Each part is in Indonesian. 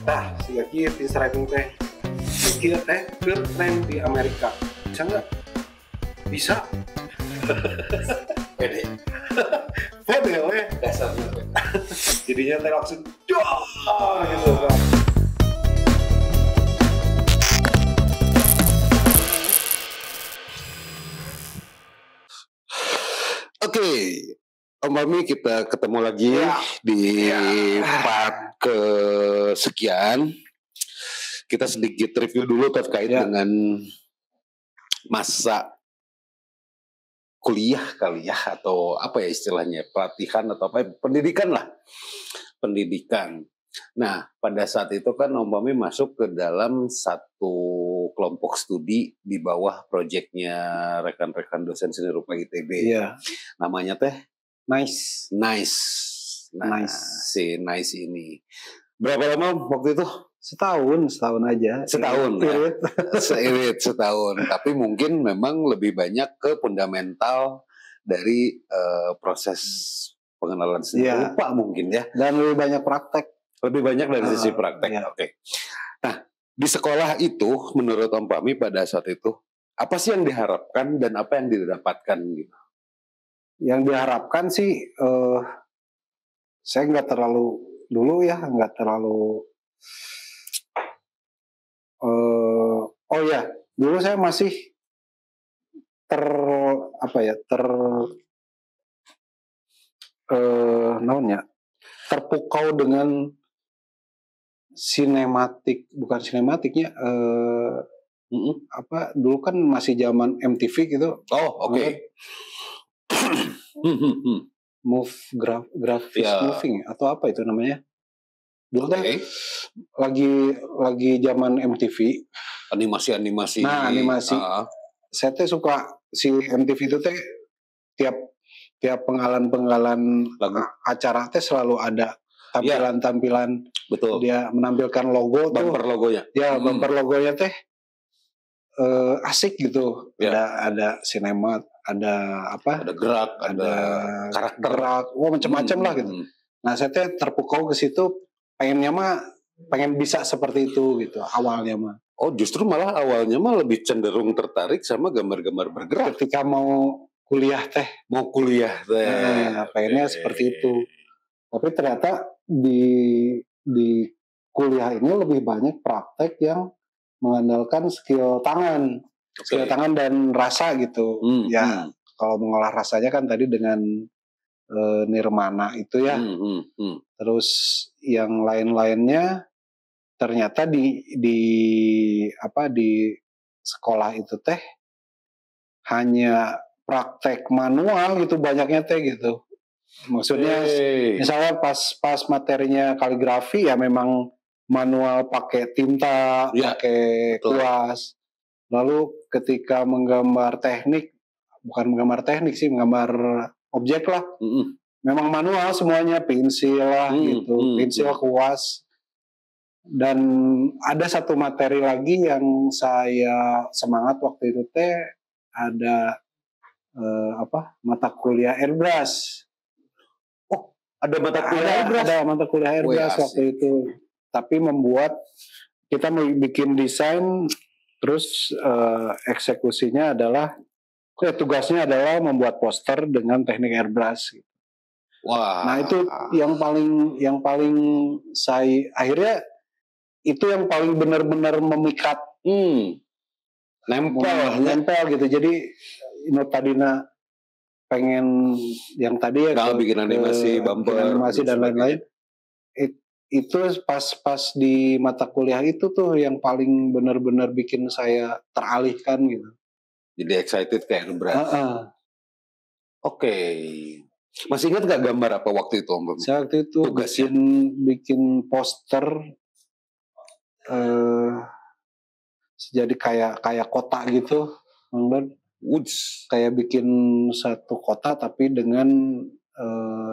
Tah, si kieu di Stripping teh. Si kieu teh keur tren di Amerika. Bisa nggak? Bisa. Pede. Pede we. Dasarnya pede. Jadinya teh langsung dor gitu kan. Oke, Om Mami, kita ketemu lagi di part kesekian. Kita sedikit review dulu terkait dengan masa kuliah kali ya, atau apa ya istilahnya, pelatihan atau apa, pendidikan lah. Pendidikan. Nah, pada saat itu kan Om Mami masuk ke dalam satu kelompok studi di bawah proyeknya rekan-rekan dosen seni rupa ITB. Iya. Namanya teh Nice. Nah, si Nice ini. Berapa lama waktu itu? Setahun aja. Setahun ya. Seirit setahun. Tapi mungkin memang lebih banyak ke fundamental dari proses pengenalan seni rupa mungkin ya. Dan lebih banyak praktek. Lebih banyak dari sisi praktek. Iya. Oke. Nah, di sekolah itu menurut Om Fahmi pada saat itu apa sih yang diharapkan dan apa yang didapatkan gitu? Yang diharapkan sih saya nggak terlalu dulu saya masih terpukau dengan dulu kan masih zaman MTV gitu. Oh, oke. Grafis moving atau apa itu namanya? Dulu kan lagi zaman MTV. Animasi. Nah, animasi. Saya teh suka si MTV itu teh tiap penggalan acara teh selalu ada tampilan-tampilan. Betul. Dia menampilkan logo bumper logonya. Ya, bumper logonya teh asik gitu. Ada sinema, ada apa? Ada gerak, ada karakter. Macam-macam lah gitu. Nah, saya teh terpukau ke situ, pengen bisa seperti itu gitu awalnya mah. Oh, justru malah awalnya mah lebih cenderung tertarik sama gambar-gambar bergerak. Ketika mau kuliah teh. Pengennya seperti itu. Tapi ternyata di kuliah ini lebih banyak praktek yang mengandalkan skill tangan. Skill tangan dan rasa gitu. Kalau mengolah rasanya kan tadi dengan nirmana itu ya. Terus yang lain-lainnya ternyata di sekolah itu teh hanya praktek manual gitu banyaknya teh gitu. Maksudnya misalnya pas materinya kaligrafi ya memang manual pakai tinta, pakai kuas. Lalu ketika menggambar menggambar objek lah. Memang manual semuanya, pensil lah gitu, pensil, kuas. Dan ada satu materi lagi yang saya semangat waktu itu teh ada mata kuliah airbrush. Oh, ada mata kuliah airbrush? Ada mata kuliah airbrush waktu itu. Tapi kita mau bikin desain, terus eksekusinya adalah tugasnya adalah membuat poster dengan teknik airbrush. Wah. Nah itu yang paling saya akhirnya itu yang paling benar-benar memikat, nempel gitu. Jadi tadinya pengen yang tadi bikin animasi, bumper, animasi dan lain-lain. Itu pas di mata kuliah itu tuh yang paling benar-benar bikin saya teralihkan gitu. Jadi excited kayak airbrush. Oke. Masih ingat gak gambar apa waktu itu Om Bami? Saya waktu itu bikin poster jadi kayak kota gitu, kayak bikin satu kota tapi dengan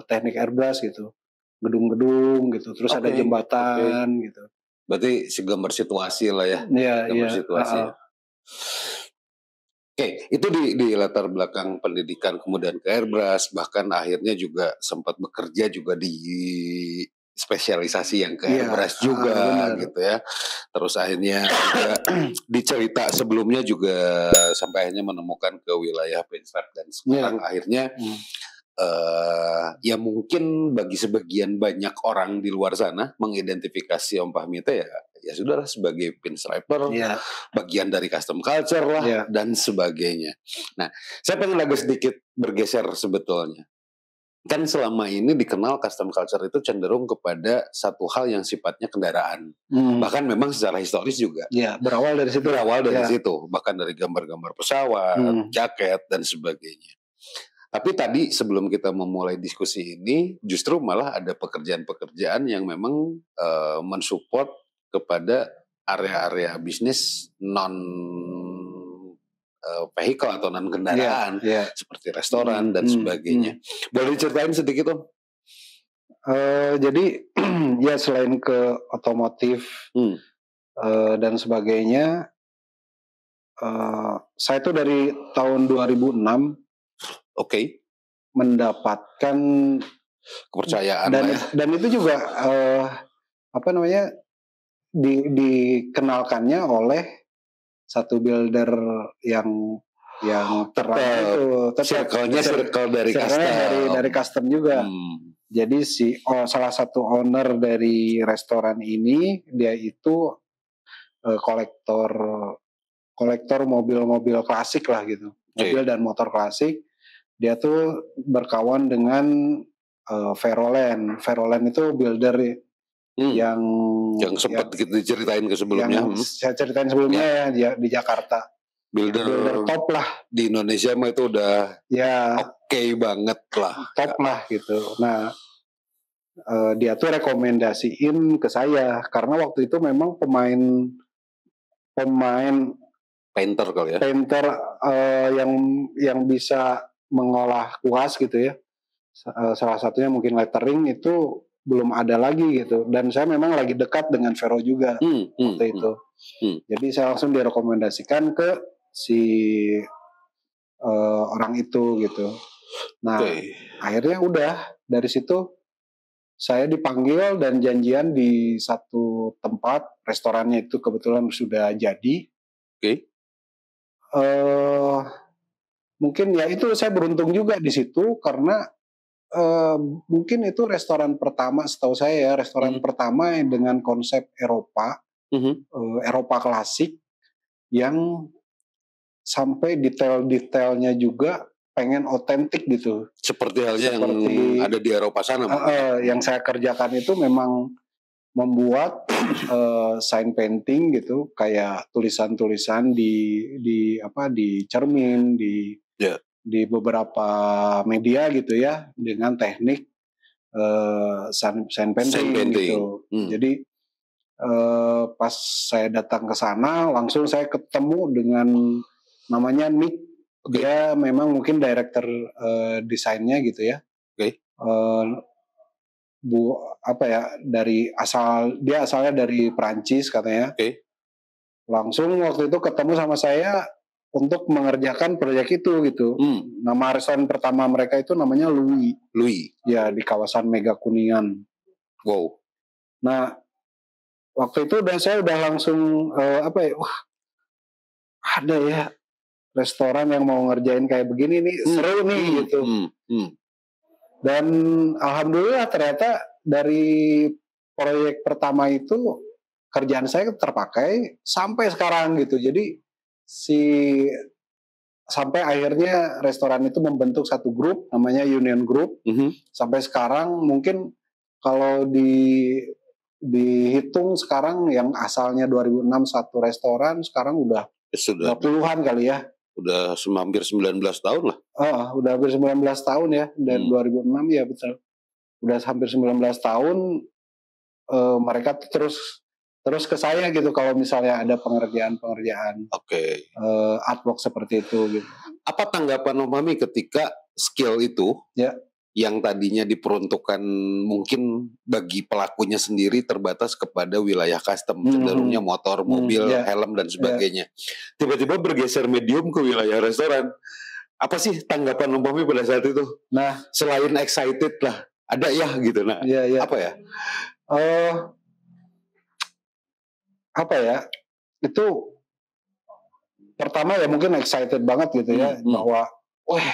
teknik airbrush gitu, gedung-gedung gitu, terus ada jembatan gitu. Berarti gambar situasi lah ya. Iya. Situasi. Oke, itu di latar belakang pendidikan, kemudian ke airbrush, bahkan akhirnya juga sempat bekerja juga di spesialisasi yang ke airbrush juga gitu ya. Terus akhirnya juga dicerita sebelumnya juga sampai akhirnya menemukan ke wilayah pinstripe dan sekarang akhirnya ya mungkin bagi sebagian banyak orang di luar sana mengidentifikasi Om Fahmi itu ya sudahlah sebagai pinstriper, bagian dari custom culture lah dan sebagainya. Nah, saya pengen agak sedikit bergeser sebetulnya. Kan selama ini dikenal custom culture itu cenderung kepada satu hal yang sifatnya kendaraan. Bahkan memang secara historis juga. Berawal dari situ. Situ. Bahkan dari gambar-gambar pesawat, jaket, dan sebagainya. Tapi tadi sebelum kita memulai diskusi ini, justru malah ada pekerjaan-pekerjaan yang memang mensupport kepada area-area bisnis non vehicle atau non kendaraan seperti restoran dan sebagainya. Boleh diceritain sedikit Om? Jadi ya selain ke otomotif dan sebagainya, saya tuh dari tahun 2006 mendapatkan kepercayaan dan itu juga dikenalkannya oleh satu builder yang circle dari custom juga. Jadi salah satu owner dari restoran ini dia itu kolektor mobil-mobil klasik lah gitu, mobil dan motor klasik. Dia tuh berkawan dengan Veroland. Veroland itu builder yang sempat diceritain ke sebelumnya. Saya ceritain sebelumnya ya di Jakarta. Builder top lah di Indonesia mah itu udah oke banget lah. Top lah gitu. Nah, dia tuh rekomendasiin ke saya karena waktu itu memang pemain painter kali ya. Painter yang bisa mengolah kuas gitu ya. Salah satunya mungkin lettering itu belum ada lagi gitu. Dan saya memang lagi dekat dengan Vero juga waktu itu. Jadi saya langsung direkomendasikan ke si orang itu gitu. Nah, akhirnya udah dari situ saya dipanggil dan janjian di satu tempat, restorannya itu kebetulan sudah jadi. Mungkin ya itu saya beruntung juga di situ karena mungkin itu restoran pertama setahu saya ya, restoran pertama dengan konsep Eropa, Eropa klasik yang sampai detail-detailnya juga pengen otentik gitu. Seperti halnya yang ada di Eropa sana. Yang saya kerjakan itu memang membuat sign painting gitu, kayak tulisan-tulisan di cermin, di beberapa media gitu ya, dengan teknik sign painting gitu. Jadi pas saya datang ke sana langsung saya ketemu dengan namanya Nick. Dia memang mungkin director desainnya gitu ya. Dia asalnya dari Perancis katanya. Langsung waktu itu ketemu sama saya untuk mengerjakan proyek itu gitu. Nama restoran pertama mereka itu namanya Louis. Ya, di kawasan Mega Kuningan. Wow. Nah, waktu itu saya udah langsung wah, ada ya restoran yang mau ngerjain kayak begini nih, seru nih gitu. Dan alhamdulillah ternyata dari proyek pertama itu kerjaan saya terpakai sampai sekarang gitu. Jadi sampai akhirnya restoran itu membentuk satu grup namanya Union Group. Sampai sekarang mungkin kalau dihitung sekarang yang asalnya 2006 satu restoran sekarang udah puluhan kali ya. Udah hampir 19 tahun lah. Udah hampir 19 tahun ya. Dan 2006 ya betul. Udah hampir 19 tahun mereka terus ke saya gitu kalau misalnya ada pengerjaan artwork seperti itu gitu. Apa tanggapan Om Fahmi ketika skill itu yang tadinya diperuntukkan mungkin bagi pelakunya sendiri terbatas kepada wilayah custom, cenderungnya motor, mobil, helm dan sebagainya. Tiba-tiba bergeser medium ke wilayah restoran. Apa sih tanggapan Om Fahmi pada saat itu? Nah, selain excited lah, ada ya gitu. Nah, Iya, iya. apa ya? Apa ya? Itu pertama ya mungkin excited banget gitu ya, bahwa wah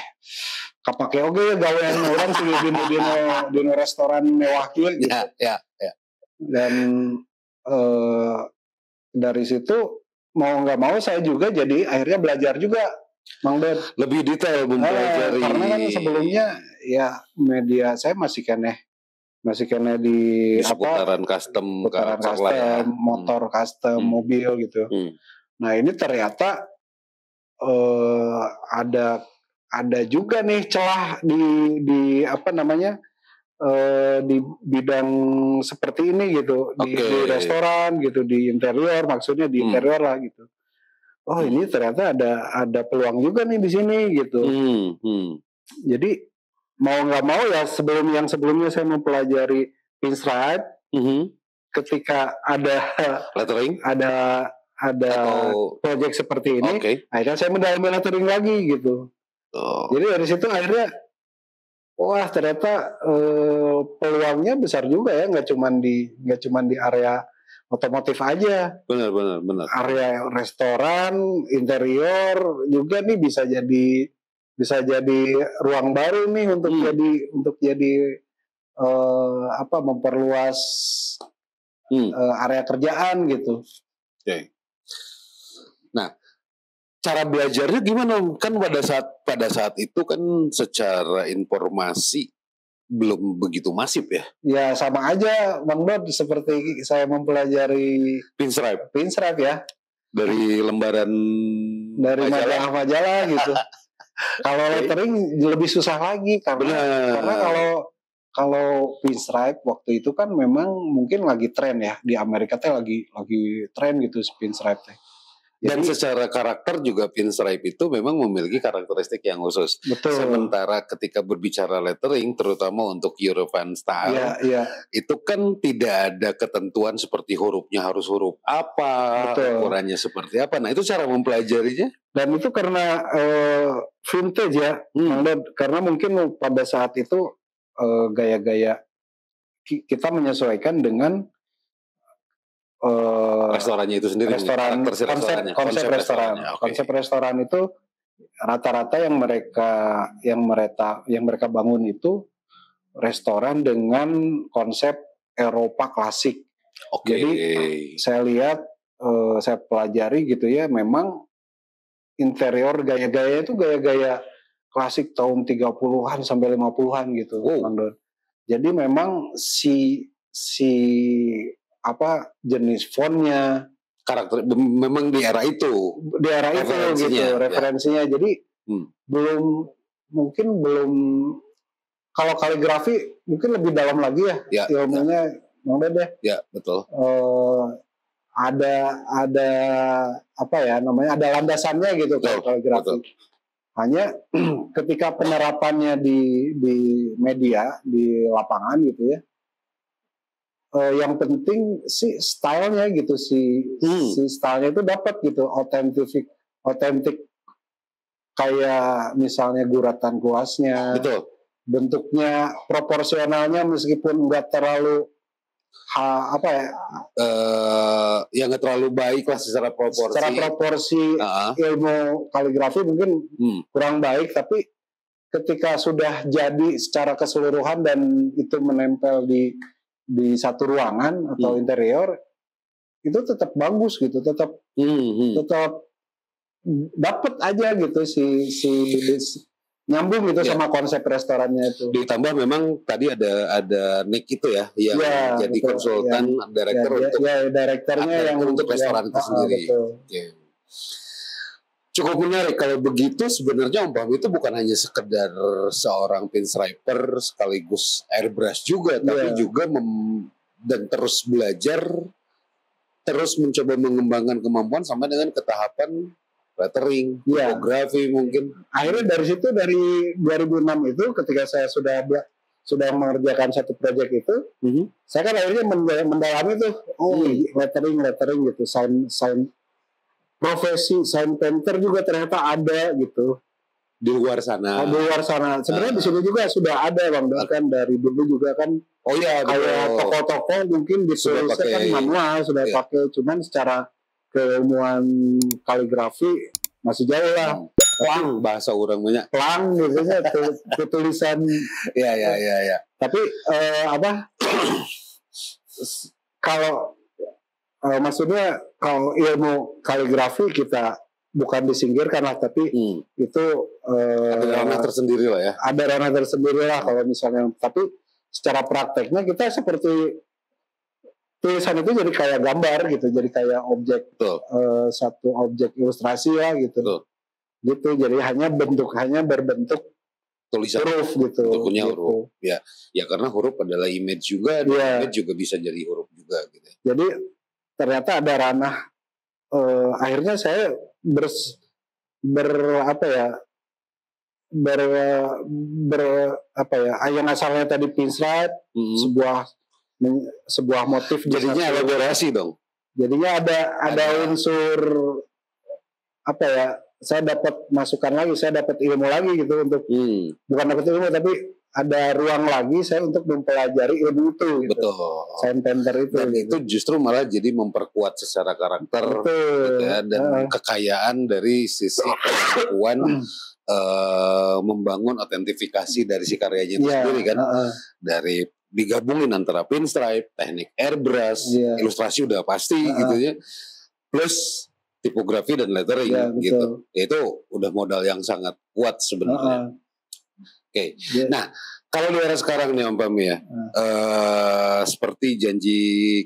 kapake oge ya gawean orang sih dino restoran mewah kieu gitu. Ya. Dan dari situ mau nggak mau saya juga jadi akhirnya belajar juga, Mang Dod. Lebih detail mempelajari. Karena kan sebelumnya ya media saya masih kene di seputaran custom, motor custom, mobil gitu. Nah ini ternyata ada juga nih celah di apa namanya di bidang seperti ini gitu, di restoran gitu, di interior, maksudnya di interior lah gitu. Oh ini ternyata ada peluang juga nih di sini gitu. Jadi mau nggak mau ya sebelumnya saya mempelajari pinstripe, ketika ada lettering, ada proyek seperti ini, akhirnya saya mendalami lettering lagi gitu. Jadi dari situ akhirnya wah ternyata peluangnya besar juga ya, nggak cuman di area otomotif aja. Benar. Area restoran, interior juga nih bisa jadi ruang baru nih untuk jadi memperluas area kerjaan gitu. Nah, cara belajarnya gimana? Kan pada saat itu kan secara informasi belum begitu masif ya. Ya sama aja Bang Dod, seperti saya mempelajari pinstripe ya. Dari lembaran dari majalah gitu. Kalau lettering lebih susah lagi karena kalau pinstripe waktu itu kan memang mungkin lagi tren ya di Amerika teh lagi tren gitu pinstripe teh. Dan secara karakter juga pinstripe itu memang memiliki karakteristik yang khusus. Betul. Sementara ketika berbicara lettering, terutama untuk European style, itu kan tidak ada ketentuan seperti hurufnya harus huruf apa, ukurannya seperti apa. Nah itu cara mempelajarinya. Dan itu karena vintage ya, karena mungkin pada saat itu gaya-gaya kita menyesuaikan dengan restorannya itu sendiri, konsep restoran. Konsep restoran itu rata-rata yang mereka bangun itu restoran dengan konsep Eropa klasik. Jadi saya lihat, saya pelajari gitu ya, memang interior gaya-gaya itu gaya-gaya klasik tahun 30-an sampai 50-an gitu. Jadi memang si jenis fontnya, karakter memang di era itu gitu referensinya. Jadi belum kalau kaligrafi mungkin lebih dalam lagi ya ilmunya Bang Ded deh. Ya betul. Ada ada landasannya gitu kalau kaligrafi. Hanya ketika penerapannya di media, di lapangan gitu ya, yang penting si stylenya gitu, si stylenya itu dapat gitu, otentik kayak misalnya guratan kuasnya, bentuknya proporsionalnya meskipun nggak terlalu nggak terlalu baik lah secara proporsi. Ilmu kaligrafi mungkin kurang baik, tapi ketika sudah jadi secara keseluruhan dan itu menempel di satu ruangan atau interior, itu tetap bagus gitu, tetap dapat aja gitu si nyambung gitu sama konsep restorannya itu. Ditambah memang tadi ada Nick itu ya yang jadi konsultan direktur untuk restoran itu sendiri. Cukup menarik. Kalau begitu sebenarnya Om Fahmi itu bukan hanya sekedar seorang pinstriper sekaligus airbrush juga, tapi juga dan terus belajar, terus mencoba mengembangkan kemampuan sampai dengan ketahapan lettering, tipografi mungkin. Akhirnya dari situ, dari 2006 itu ketika saya sudah mengerjakan satu proyek itu, saya kan akhirnya mendalami tuh, lettering gitu, sign profesi sign painter juga ternyata ada gitu. di luar sana. Di luar sana. Sebenarnya di sini juga sudah ada Bang, kan dari dulu juga kan. Oh iya, kayak toko-toko mungkin ditulisnya kan manual sudah pakai, cuman secara keilmuan kaligrafi masih jauh lah. Pelang bahasa orang banyak. Pelang biasanya tulisan. Ya. Tapi kalau maksudnya kalau ilmu kaligrafi kita bukan disingkirkan lah, tapi itu ada ranah tersendiri lah ya. Ada ranah tersendiri lah kalau misalnya. Tapi secara prakteknya kita seperti tulisan itu jadi kayak gambar gitu, jadi kayak objek, satu objek ilustrasi ya gitu. Betul. Gitu, jadi hanya berbentuk tulisan huruf gitu. Bentuknya huruf. Ya karena huruf adalah image juga, image juga bisa jadi huruf juga gitu. Jadi ternyata ada ranah. Akhirnya saya yang asalnya tadi pinstripe, sebuah motif jadinya elaborasi dong. Jadinya ada unsur saya dapat masukan lagi, saya dapat ilmu lagi gitu untuk bukan dapat ilmu tapi ada ruang lagi saya untuk mempelajari ilmu itu gitu. Betul. Sainpenter itu. Dan gitu. itu justru malah jadi memperkuat secara karakter gitu ya, dan kekayaan dari sisi kemampuan membangun autentifikasi dari si karyanya itu sendiri kan. Dari digabungin antara pinstripe, teknik airbrush, ilustrasi udah pasti gitu ya. Plus tipografi dan lettering gitu. Itu udah modal yang sangat kuat sebenarnya. Oke. Nah, kalau di era sekarang nih Om Pami ya, seperti janji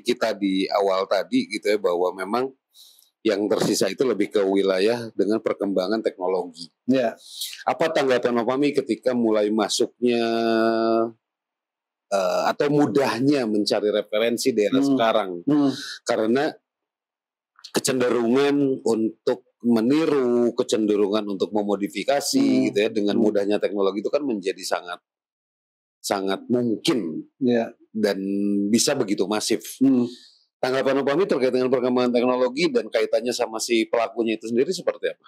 kita di awal tadi gitu ya, bahwa memang yang tersisa itu lebih ke wilayah dengan perkembangan teknologi. Apa tanggapan Om Pami ketika mulai masuknya atau mudahnya mencari referensi di era sekarang? Karena kecenderungan untuk meniru, kecenderungan untuk memodifikasi gitu ya, dengan mudahnya teknologi itu kan menjadi sangat mungkin dan bisa begitu masif. Tanggapan Om Pami terkait dengan perkembangan teknologi dan kaitannya sama si pelakunya itu sendiri seperti apa?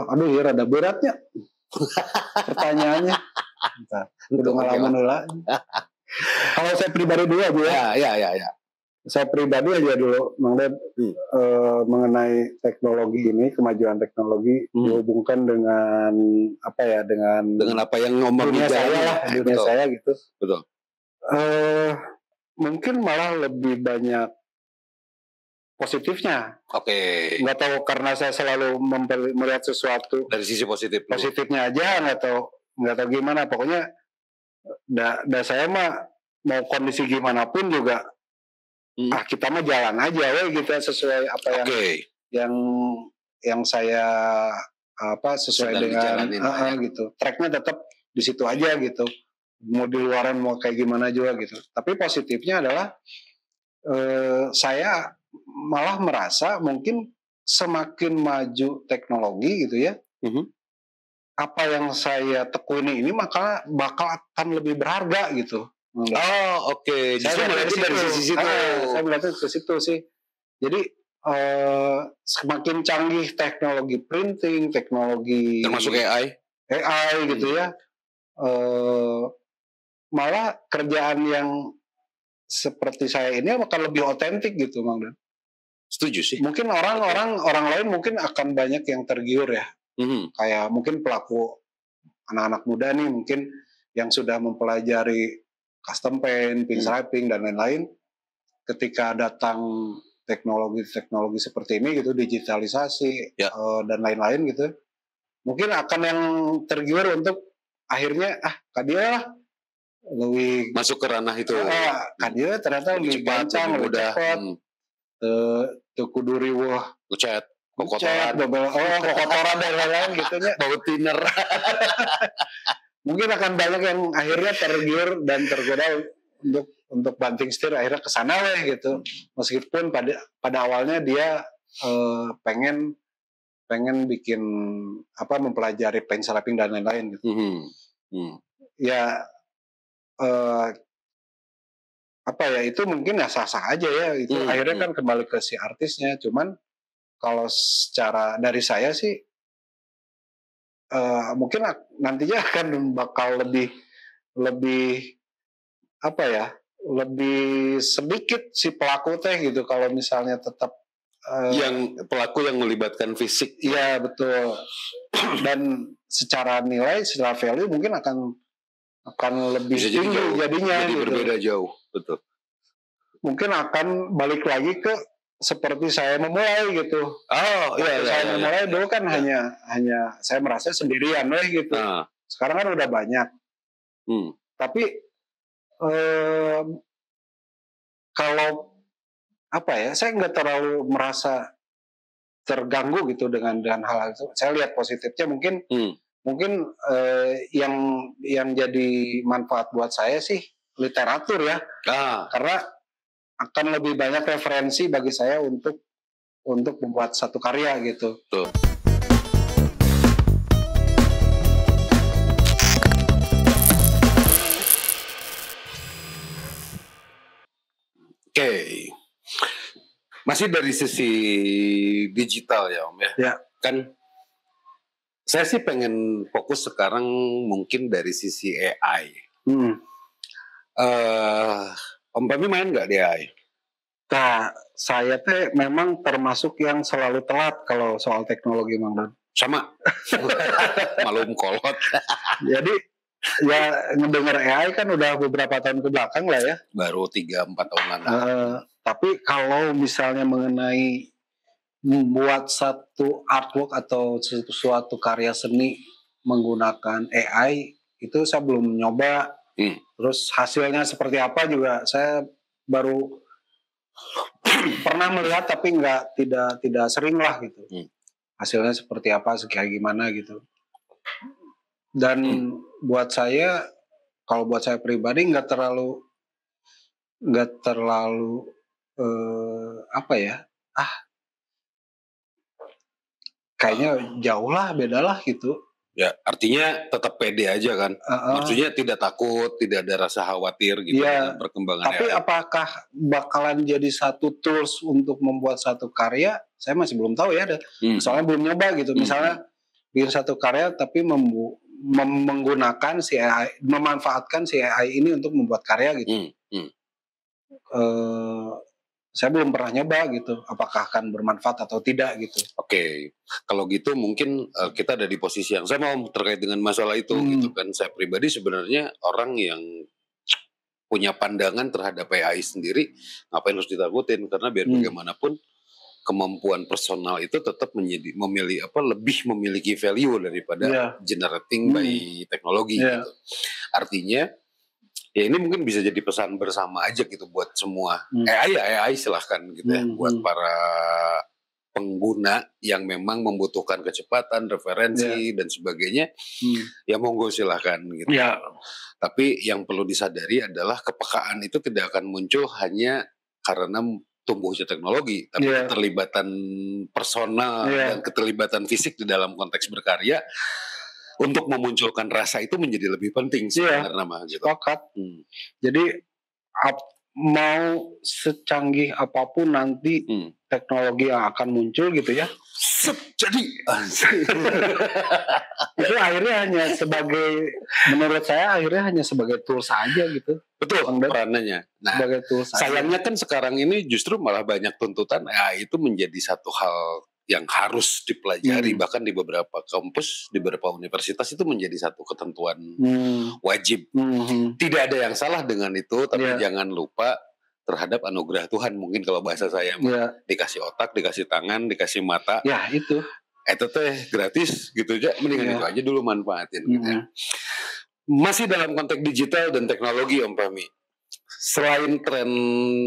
Ya rada beratnya pertanyaannya. Udah ngalaman dulu. Kalau saya pribadi dulu aja ya. Saya pribadi aja dulu, Mang Ded, mengenai teknologi ini, kemajuan teknologi dihubungkan dengan dengan apa yang ngomong dunia saya gitu. Betul. Mungkin malah lebih banyak positifnya. Oke. Nggak tahu karena saya selalu melihat sesuatu dari sisi positifnya aja, nggak tahu gimana. Pokoknya saya mah mau kondisi gimana pun juga. Kita mah jalan aja gitu sesuai apa yang saya sesuai dengan gitu. Tracknya tetap di situ aja gitu. Mau di luaran mau kayak gimana juga gitu. Tapi positifnya adalah saya malah merasa mungkin semakin maju teknologi gitu ya. Apa yang saya tekuni ini maka bakal akan lebih berharga gitu. Oke. Saya melihat dari sisi situ. Saya melihatnya ke situ sih. Jadi semakin canggih teknologi printing, teknologi termasuk AI gitu ya. Malah kerjaan yang seperti saya ini akan lebih otentik gitu, Mang Dan. Setuju sih. Mungkin orang lain mungkin akan banyak yang tergiur ya. Kayak mungkin pelaku anak-anak muda nih mungkin yang sudah mempelajari custom paint, pinstriping dan lain-lain, ketika datang teknologi seperti ini gitu, digitalisasi dan lain-lain gitu, mungkin akan yang tergiur untuk akhirnya dia lah lebih masuk ke ranah itu. Dia ternyata lebih gampang, lebih cepat. Kudu riweuh ngecat, kokotoran dan lain-lain gitunya. Bau thinner. Mungkin akan banyak yang akhirnya tergiur dan tergoda untuk banting setir akhirnya ke sana gitu. Meskipun pada awalnya dia pengen bikin mempelajari pinstriping dan lain-lain gitu. Ya itu mungkin sah-sah aja ya itu. Akhirnya kan kembali ke si artisnya. Cuman kalau secara dari saya sih mungkin nantinya akan bakal lebih apa ya, lebih sedikit si pelaku teh gitu kalau misalnya tetap yang pelaku yang melibatkan fisik. Iya betul. Dan secara nilai, secara value mungkin akan lebih Bisa tinggi jadinya. Jadi gitu. Berbeda jauh, betul. Mungkin akan balik lagi ke seperti saya memulai gitu. Saya memulai dulu kan hanya saya merasa sendirian gitu. Sekarang kan udah banyak. Tapi kalau apa ya, saya nggak terlalu merasa terganggu gitu dengan hal itu. Saya lihat positifnya mungkin yang jadi manfaat buat saya sih literatur ya. Karena akan lebih banyak referensi bagi saya untuk membuat satu karya gitu. Tuh. Oke. Masih dari sisi digital ya Om ya. Ya. Kan saya sih pengen fokus sekarang mungkin dari sisi AI. Om Pami main nggak di AI? Nah, saya teh memang termasuk yang selalu telat kalau soal teknologi, Mang Don. Sama. Malum kolot. Jadi ya ngedenger AI kan udah beberapa tahun ke belakang lah ya. Baru 3-4 tahunan. Tapi kalau misalnya mengenai membuat satu artwork atau suatu karya seni menggunakan AI, itu saya belum nyoba. Terus hasilnya seperti apa juga saya baru pernah melihat, tapi tidak sering lah gitu. Hasilnya seperti apa, kayak gimana gitu. Dan buat saya, kalau buat saya pribadi nggak terlalu apa ya, kayaknya jauh lah, beda lah gitu. Ya, artinya tetap pede aja kan. Maksudnya tidak takut, tidak ada rasa khawatir gitu dengan perkembangan. Tapi apakah bakalan jadi satu tools untuk membuat satu karya? Saya masih belum tahu ya. Soalnya belum nyoba gitu. Misalnya bikin satu karya tapi menggunakan si AI, memanfaatkan si AI ini untuk membuat karya gitu. Saya belum pernah nyoba gitu, apakah akan bermanfaat atau tidak gitu. Oke. Kalau gitu mungkin kita ada di posisi yang sama Om terkait dengan masalah itu gitu kan. Saya pribadi sebenarnya orang yang punya pandangan terhadap AI sendiri, ngapain harus ditakutin, karena biar bagaimanapun kemampuan personal itu tetap lebih memiliki value daripada generating by teknologi gitu. Artinya ya ini mungkin bisa jadi pesan bersama aja gitu buat semua. AI silahkan gitu ya, buat para pengguna yang memang membutuhkan kecepatan, referensi dan sebagainya. Ya monggo silahkan gitu. Tapi yang perlu disadari adalah kepekaan itu tidak akan muncul hanya karena tumbuhnya teknologi, tapi keterlibatan personal dan keterlibatan fisik di dalam konteks berkarya untuk memunculkan rasa itu menjadi lebih penting sebenarnya mah gitu. Jadi mau secanggih apapun nanti teknologi yang akan muncul gitu ya. Jadi itu akhirnya hanya menurut saya hanya sebagai tools saja gitu. Betul peranannya. Nah, sebagai tools sayangnya kan sekarang ini justru malah banyak tuntutan itu menjadi satu hal yang harus dipelajari, bahkan di beberapa kampus, di beberapa universitas itu menjadi satu ketentuan wajib. Tidak ada yang salah dengan itu, tapi jangan lupa terhadap anugerah Tuhan, mungkin kalau bahasa saya dikasih otak, dikasih tangan, dikasih mata. Ya itu. Itu teh gratis gitu aja, mendingan itu aja dulu manfaatin gitu ya. Masih dalam konteks digital dan teknologi Om Fahmi, selain tren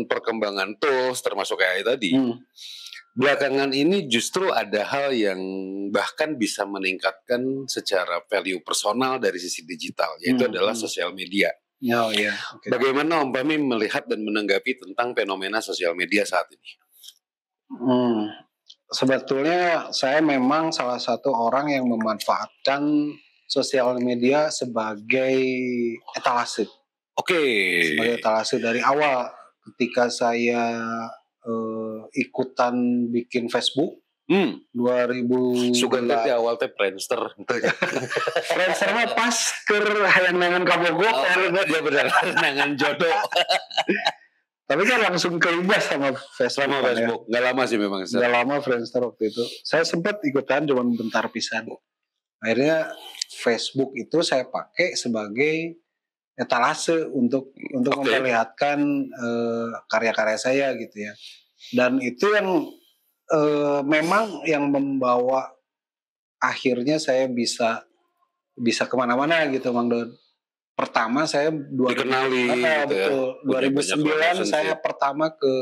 perkembangan tools termasuk AI tadi, belakangan ini justru ada hal yang bahkan bisa meningkatkan secara value personal dari sisi digital, yaitu adalah sosial media. Bagaimana Om Fahmi melihat dan menanggapi tentang fenomena sosial media saat ini? Sebetulnya saya memang salah satu orang yang memanfaatkan sosial media sebagai etalase. Sebagai etalase dari awal ketika saya ikutan bikin Facebook, 2000 Sugan teh awal teh Friendster. Friendster mah pas keur hayang nangan kabogok. Ya benar, nangan jodoh. Tapi kan langsung keimbas sama Facebook. Facebook. Nggak lama sih memang. Nggak lama Friendster waktu itu. Saya sempat ikutan cuman bentar pisan. Akhirnya Facebook itu saya pakai sebagai etalase untuk memperlihatkan karya-karya saya gitu ya. Dan itu yang memang yang membawa akhirnya saya bisa kemana-mana gitu, Mang Don. Pertama saya dikenali gitu betul. Ya. 2009 saya pertama ke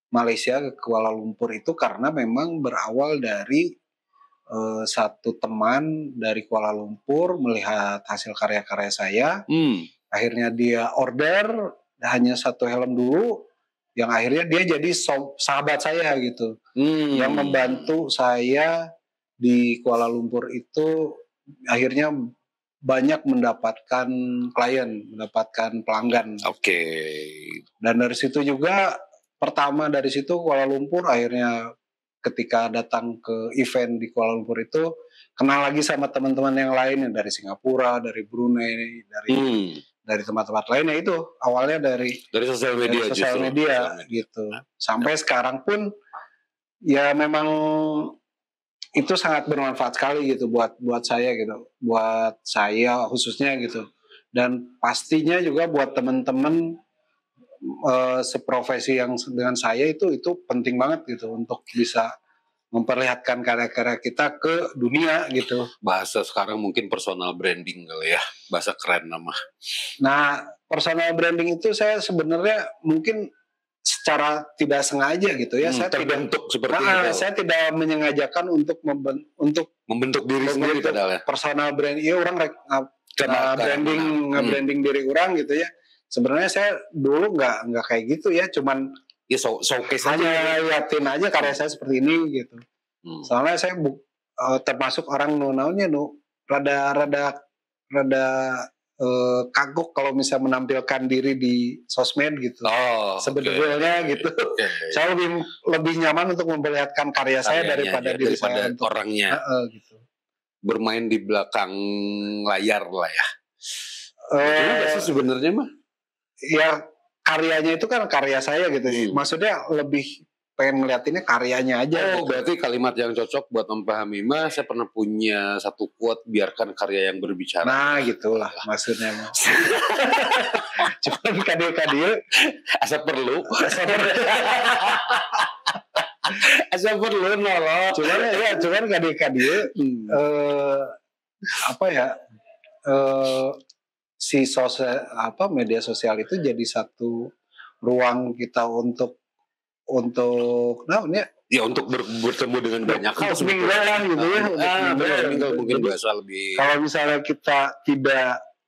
Malaysia, ke Kuala Lumpur itu karena memang berawal dari satu teman dari Kuala Lumpur melihat hasil karya-karya saya. Akhirnya dia order hanya satu helm dulu, yang akhirnya dia jadi sahabat saya gitu, yang membantu saya di Kuala Lumpur itu akhirnya banyak mendapatkan klien, mendapatkan pelanggan. Dan dari situ juga pertama dari situ Kuala Lumpur, akhirnya ketika datang ke event di Kuala Lumpur itu kenal lagi sama teman-teman yang lain dari Singapura, dari Brunei, dari tempat-tempat lainnya. Itu awalnya dari sosial media, gitu. Sampai sekarang pun ya memang itu sangat bermanfaat sekali gitu buat saya gitu, buat saya khususnya gitu. Dan pastinya juga buat teman-teman seprofesi yang dengan saya itu penting banget gitu untuk bisa memperlihatkan karya-karya kita ke dunia gitu. Bahasa sekarang mungkin personal branding kali ya, bahasa keren nama. Nah, personal branding itu saya sebenarnya mungkin secara tidak sengaja gitu ya, saya terbentuk seperti itu. Saya tidak menyengajakan untuk membentuk diri sendiri padahal ya. Personal brand, iya orang branding diri orang gitu ya. Sebenarnya saya dulu nggak kayak gitu ya, cuman ya showcase hanya liatin aja karya saya seperti ini gitu. Soalnya saya termasuk orang rada kagok kalau misalnya menampilkan diri di sosmed gitu. Sebenarnya gitu. Saya lebih nyaman untuk memperlihatkan karya saya daripada diri saya untuk orangnya. Gitu. Bermain di belakang layar lah ya. Itu enggak sih sebenarnya mah? Ya karyanya itu kan karya saya gitu. Maksudnya lebih pengen ngeliatinnya karyanya aja. Gitu. Berarti kalimat yang cocok buat memahami mah, saya pernah punya satu quote, biarkan karya yang berbicara. Nah gitulah maksudnya. Cuman kadang-kadang asa perlu noloh. Cuman kadang-kadang si media sosial itu jadi satu ruang kita untuk untuk bertemu dengan banyak hal sebetulnya gitu ya. Mungkin bahasa lebih. Kalau misalnya kita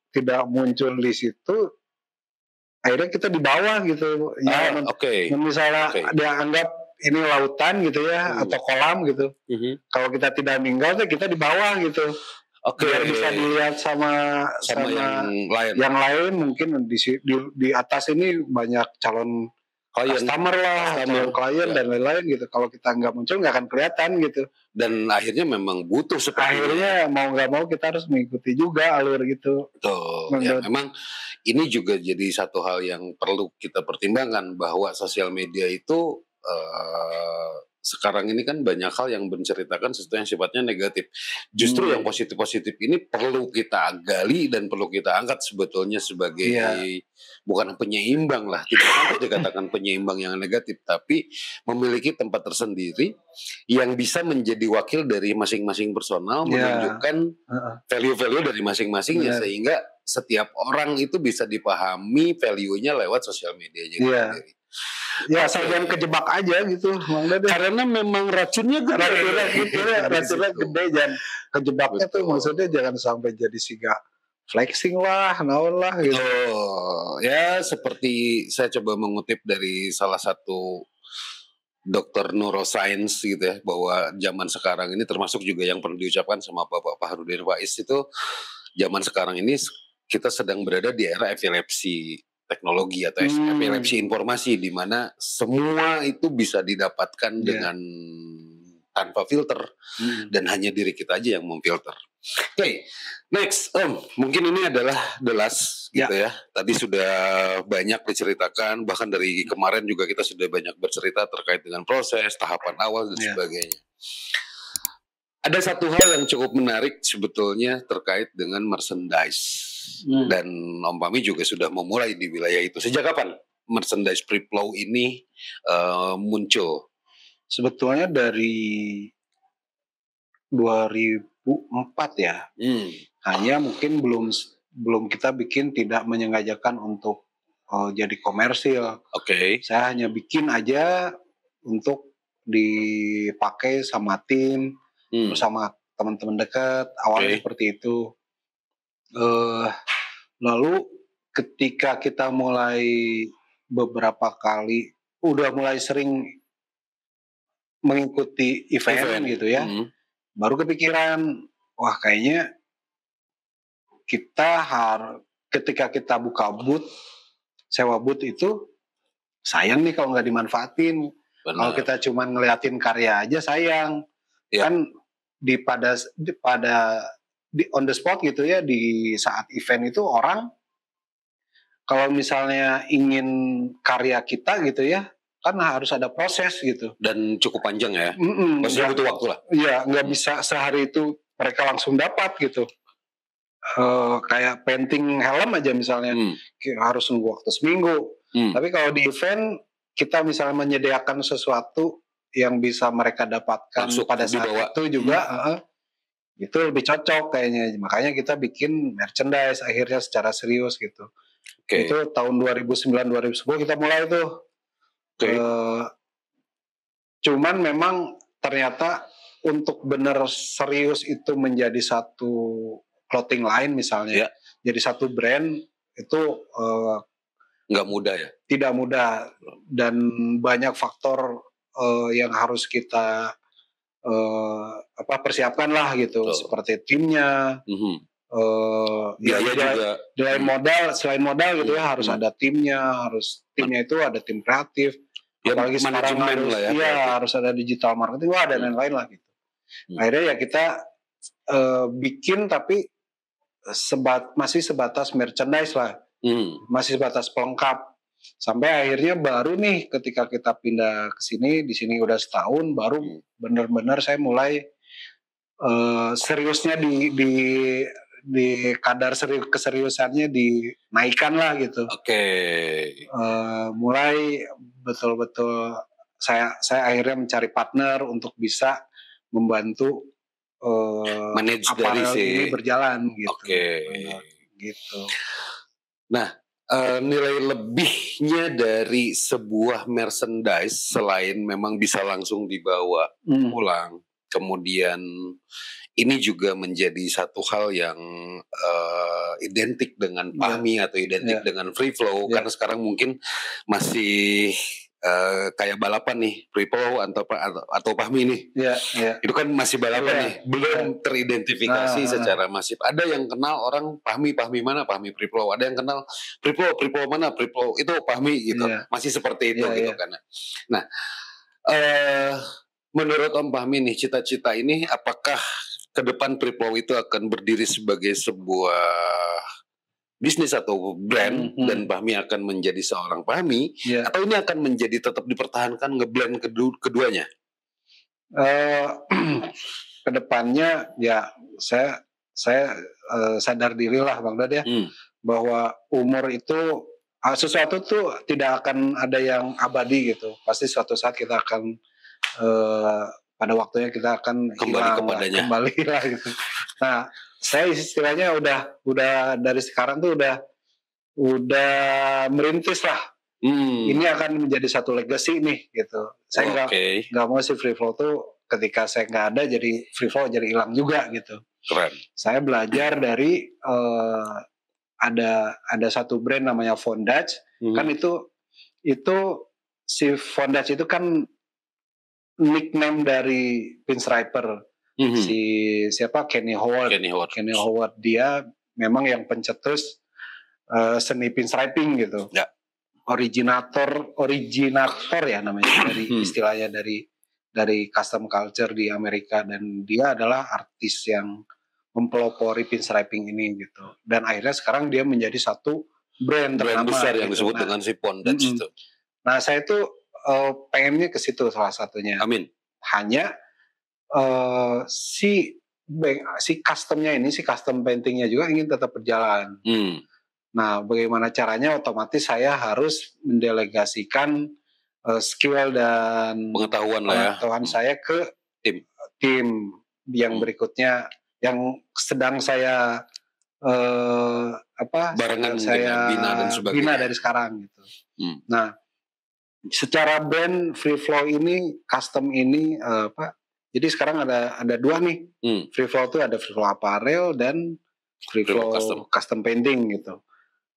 tidak muncul di situ, akhirnya kita di bawah gitu. Misalnya dia anggap ini lautan gitu ya, atau kolam gitu. Kalau kita tidak meninggal, kita di bawah gitu. Biar bisa dilihat sama yang lain mungkin di atas ini banyak calon customer lah, calon klien dan lain-lain gitu. Kalau kita nggak muncul nggak akan kelihatan gitu. Dan akhirnya memang butuh seperti akhirnya mau nggak mau kita harus mengikuti juga alur gitu. Betul. Ya, memang ini juga jadi satu hal yang perlu kita pertimbangkan, bahwa sosial media itu sekarang ini kan banyak hal yang menceritakan sesuatu yang sifatnya negatif. Justru yang positif-positif ini perlu kita gali dan perlu kita angkat sebetulnya sebagai bukan penyeimbang lah, tidak sampai dikatakan penyeimbang yang negatif, tapi memiliki tempat tersendiri yang bisa menjadi wakil dari masing-masing personal, menunjukkan value-value dari masing-masingnya, sehingga setiap orang itu bisa dipahami value-nya lewat sosial medianya sendiri. Ya asal jangan kejebak aja gitu, karena memang racunnya gede. Racunnya gede, jangan kejebaknya tuh, maksudnya jangan sampai jadi siga flexing lah, naon lah gitu. Ya seperti saya coba mengutip dari salah satu dokter neuroscience gitu ya, bahwa zaman sekarang ini, termasuk juga yang pernah diucapkan sama Bapak Fahrudin Faiz, itu zaman sekarang ini kita sedang berada di era epilepsi teknologi atau epilepsi informasi, di mana semua itu bisa didapatkan dengan tanpa filter dan hanya diri kita aja yang memfilter. Oke, next mungkin ini adalah the last gitu ya. Tadi sudah banyak diceritakan, bahkan dari kemarin juga kita sudah banyak bercerita terkait dengan proses, tahapan awal dan sebagainya. Ada satu hal yang cukup menarik sebetulnya terkait dengan merchandise. Dan Om Pami juga sudah memulai di wilayah itu. Sejak kapan merchandise Priplow ini muncul? Sebetulnya dari 2004 ya. Hanya mungkin belum kita bikin, tidak menyengajakan untuk jadi komersil. Saya hanya bikin aja untuk dipakai sama tim, bersama teman-teman dekat. Awalnya seperti itu. Lalu ketika kita mulai beberapa kali, udah mulai sering mengikuti event gitu ya, baru kepikiran, wah kayaknya kita ketika kita buka booth, sewa booth itu sayang nih kalau nggak dimanfaatin. Kalau kita cuma ngeliatin karya aja sayang. Kan on the spot gitu ya, di saat event itu orang kalau misalnya ingin karya kita gitu ya, kan harus ada proses gitu. Dan cukup panjang ya. Maksudnya butuh waktu lah. Iya, nggak bisa sehari itu mereka langsung dapat gitu. Kayak painting helm aja misalnya, harus nunggu waktu seminggu. Tapi kalau di event, kita misalnya menyediakan sesuatu yang bisa mereka dapatkan pada saat itu juga, itu lebih cocok kayaknya. Makanya kita bikin merchandise akhirnya secara serius gitu. Itu tahun 2009-2010 kita mulai tuh. Cuman memang ternyata untuk benar serius itu menjadi satu clothing line misalnya, jadi satu brand itu nggak mudah ya? Tidak mudah, dan banyak faktor yang harus kita persiapkan lah gitu. Seperti timnya, juga. Selain modal gitu ya, harus ada timnya, timnya itu ada tim kreatif. Apalagi sekarang harus ada digital marketing, dan lain-lain lah gitu. Akhirnya ya kita bikin, tapi masih sebatas merchandise lah, masih sebatas pelengkap. Sampai akhirnya baru nih ketika kita pindah ke sini, di sini udah setahun, baru benar-benar saya mulai seriusnya di kadar keseriusannya dinaikkan lah gitu. Mulai betul-betul saya akhirnya mencari partner untuk bisa membantu manage aparel dari ini berjalan gitu. Gitu. Nah, nilai lebihnya dari sebuah merchandise selain memang bisa langsung dibawa pulang, kemudian ini juga menjadi satu hal yang identik dengan Pahmi atau identik dengan Free Flow, karena sekarang mungkin masih kayak balapan nih, Free Flow atau Pahmi nih. Itu kan masih balapan nih, belum teridentifikasi secara masif. Ada yang kenal orang Pahmi mana, Pahmi Free Flow. Ada yang kenal Free Flow mana, Free Flow itu Pahmi gitu. Masih seperti itu gitu kan. Nah, menurut Om Pahmi nih, cita-cita ini apakah ke depan Free Flow itu akan berdiri sebagai sebuah bisnis atau brand dan Pahmi akan menjadi seorang Pahmi, atau ini akan menjadi tetap dipertahankan ngeblend keduanya? Kedepannya ya saya sadar diri lah Bang Dad ya, bahwa umur itu sesuatu tuh tidak akan ada yang abadi gitu. Pasti suatu saat kita akan pada waktunya kita akan kembali lah gitu. Nah, saya istilahnya udah dari sekarang tuh udah merintis lah. Ini akan menjadi satu legacy nih gitu. Saya nggak mau si Free Flow tuh ketika saya nggak ada jadi Free Flow jadi hilang juga gitu. Keren. Saya belajar dari ada satu brand namanya Fondage. Kan itu si Fondage itu kan nickname dari pinstriper. Si siapa Kenny Howard dia memang yang pencetus seni pinstriping gitu. Originator ya namanya dari istilahnya dari dari custom culture di Amerika, dan dia adalah artis yang mempelopori pinstriping ini gitu. Dan akhirnya sekarang dia menjadi satu brand ternama besar yang gitu. disebut dengan si Pondage itu. Nah, saya tuh pengennya ke situ salah satunya. Amin. Hanya si customnya ini, si custom paintingnya juga ingin tetap berjalan. Nah, bagaimana caranya? Otomatis saya harus mendelegasikan skill dan pengetahuan saya ke tim yang berikutnya, yang sedang saya barengan saya bina dan sebagainya, bina dari sekarang gitu. Nah, secara brand Free Flow ini, custom ini jadi sekarang ada dua nih. Free Flow itu ada Free Flow Apparel dan Free Flow custom painting gitu.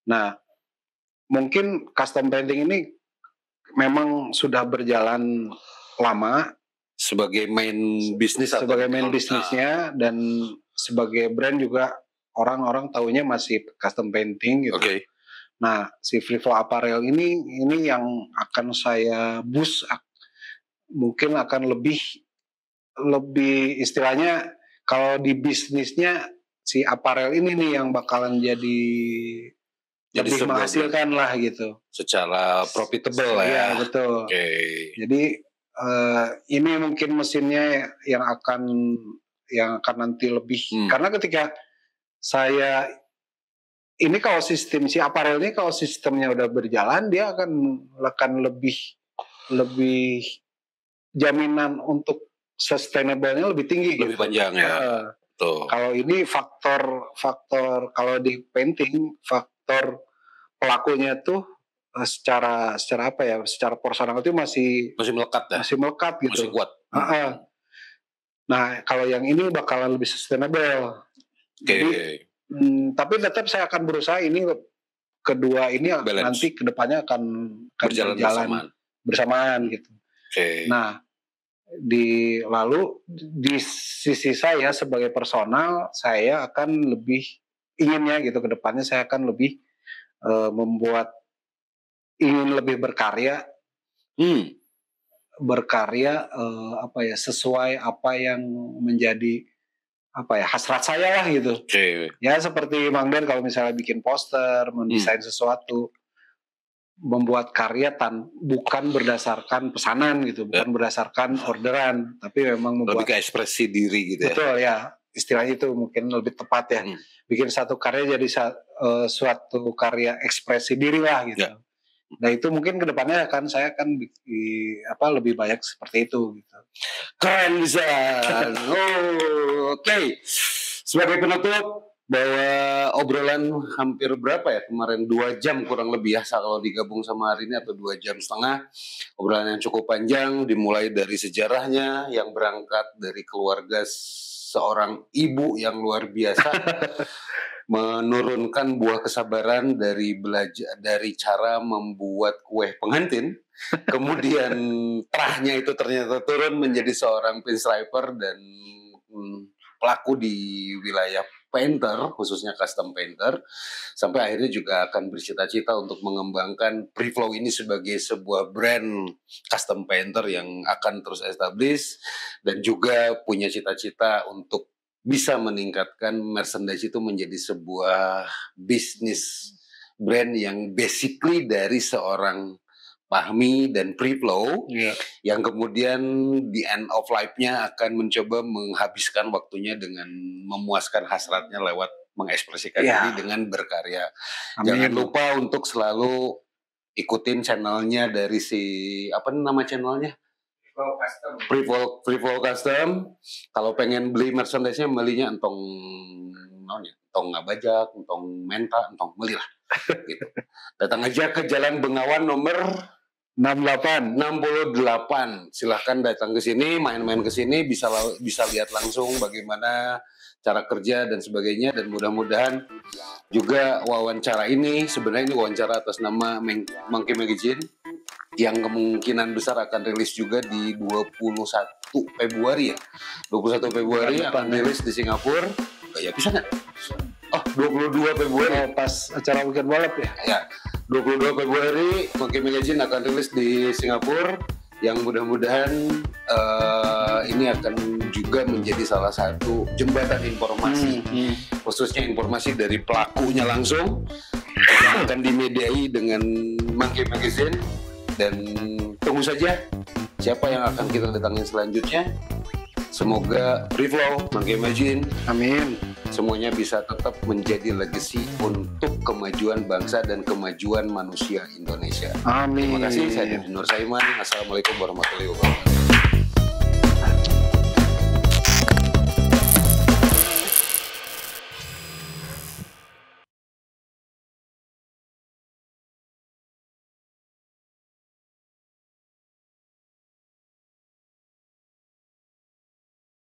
Nah, mungkin custom painting ini memang sudah berjalan lama sebagai main bisnis, sebagai main bisnisnya, dan sebagai brand juga orang-orang taunya masih custom painting gitu. Nah, si Free Flow Apparel ini yang akan saya boost, mungkin akan lebih istilahnya, kalau di bisnisnya si apparel ini nih yang bakalan jadi lebih menghasilkan lah gitu. Secara profitable ya. Betul. Jadi ini mungkin mesinnya yang akan nanti lebih, karena ketika saya ini, kalau sistem si apparel ini, kalau sistemnya udah berjalan, dia akan lebih jaminan untuk sustainable-nya lebih tinggi, lebih panjang ya. Kalau ini faktor kalau di painting, faktor pelakunya tuh secara apa ya, secara personal itu masih melekat ya? Masih melekat gitu. Masih kuat. Nah, kalau yang ini bakalan lebih sustainable. Jadi, tapi tetap saya akan berusaha ini kedua ini nanti kedepannya akan berjalan bersamaan gitu. Nah, lalu di sisi saya sebagai personal, saya akan lebih inginnya gitu, kedepannya saya akan lebih ingin lebih berkarya, sesuai apa yang menjadi hasrat saya lah gitu. Ya seperti Mang Den kalau misalnya bikin poster, mendesain sesuatu, membuat karya bukan berdasarkan pesanan gitu, bukan berdasarkan orderan, tapi memang membuat lebih ke ekspresi diri gitu ya. Betul ya, istilahnya itu mungkin lebih tepat ya. Bikin satu karya jadi suatu karya ekspresi diri lah gitu. Nah, itu mungkin kedepannya saya akan lebih banyak seperti itu gitu. Keren bisa. Oke. Sebagai penutup, bahwa obrolan hampir berapa ya kemarin, 2 jam kurang lebih ya kalau digabung sama hari ini, atau 2 jam setengah. Obrolan yang cukup panjang, dimulai dari sejarahnya yang berangkat dari keluarga seorang ibu yang luar biasa, menurunkan buah kesabaran dari cara membuat kue pengantin, kemudian terahnya itu ternyata turun menjadi seorang pinstriper dan pelaku di wilayah painter, khususnya custom painter, sampai akhirnya juga akan bercita-cita untuk mengembangkan Free Flow ini sebagai sebuah brand custom painter yang akan terus establish, dan juga punya cita-cita untuk bisa meningkatkan merchandise itu menjadi sebuah bisnis brand yang basically dari seorang Fahmi dan Free Flow, yang kemudian di end of life-nya akan mencoba menghabiskan waktunya dengan memuaskan hasratnya lewat mengekspresikan diri dengan berkarya. Jangan lupa untuk selalu ikutin channelnya dari apa nama channelnya? Free Flow Custom. Kalau pengen beli merchandise-nya, belinya entong ngabajak, entong menta, entong belilah. Gitu. Datang aja ke Jalan Bengawan nomor 68. Silahkan datang ke sini, main-main ke sini, bisa lihat langsung bagaimana cara kerja dan sebagainya, dan mudah-mudahan juga wawancara ini, sebenarnya ini wawancara atas nama Monkey Magazine yang kemungkinan besar akan rilis juga di 21 Februari ya. 21 Februari akan rilis di Singapura. Ya bisa nggak? 22 Februari pas acara Weekend Balap ya? Ya, 22 Februari Monkey Magazine akan rilis di Singapura, yang mudah-mudahan ini akan juga menjadi salah satu jembatan informasi, khususnya informasi dari pelakunya langsung yang akan dimediai dengan Monkey Magazine. Dan tunggu saja siapa yang akan kita datangin selanjutnya. Semoga Free Flow, Monkey Magazine, Amin. semuanya bisa tetap menjadi legacy untuk kemajuan bangsa dan kemajuan manusia Indonesia. Amin. Terima kasih, saya Deddy Nur Saiman. Assalamualaikum warahmatullahi wabarakatuh.